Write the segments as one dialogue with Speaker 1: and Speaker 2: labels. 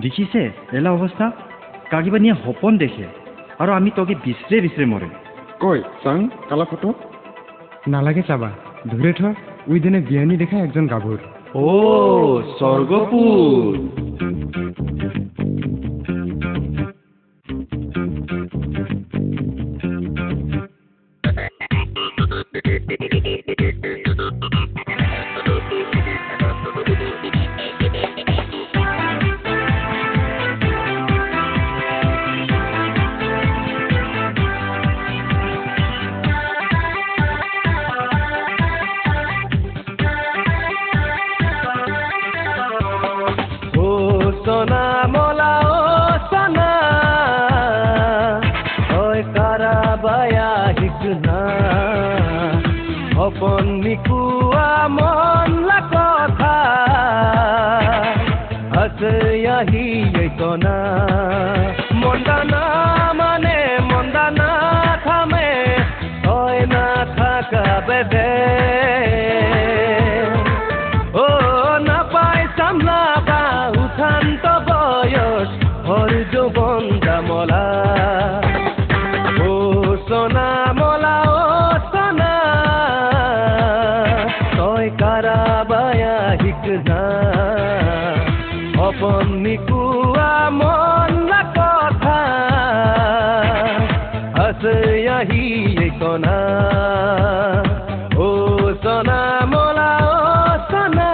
Speaker 1: দেখিছে এলা অৱস্থা কাগিবানিয়ে সপন দেখে আৰু আমি তকে বিচৰে বিচৰে মৰে
Speaker 2: কই চাং কালা ফটো
Speaker 3: নালাগে চাবা ধরে থ ওই দিনে বিয়ানি দেখা একজন গাভর
Speaker 1: ও স্বর্গপুর
Speaker 4: অপন নিকুয়া মন লা কথা আছে আহি এইতনা মন্দানা মানে মন্দানা থামে হয় না থাকা বেদে ও না পাই সামলাবা উঠান্ত বয়স হর যৌবন দামলা ও সোনা মলা ও সোনা কারাবায়া হিকনা অপন নিকুয়া মন লা কথা আছে আহি কনা ও সোনা মলা ও সোনা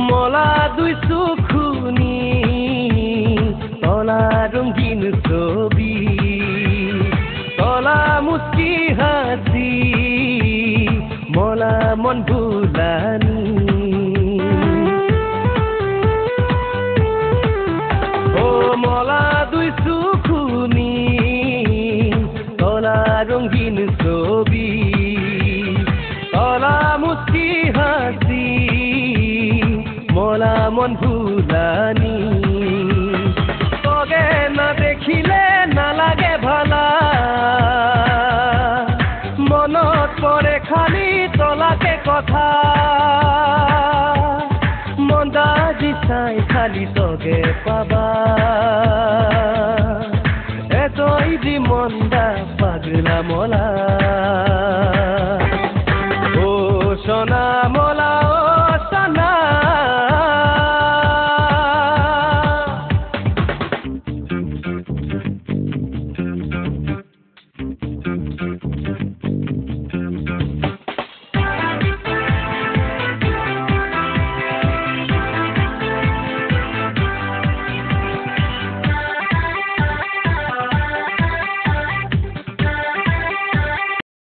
Speaker 4: মলা দুই সুখুনি তলা রঙিন ছবি তলা মুস্কি হাসি মলা মন ভুলানি ও মলা দুই সুখুনি তলা রঙিন ছবি তলা মুস্কি হাসি মলা মন ভুলানি তগে না দেখিলে নালাগে ভালা মনত পৰে খালি তলাকে কথা মন্দাজি চাই খালি তগে পাবা এতই দি মন্দা পাগলা মলা ও সোনা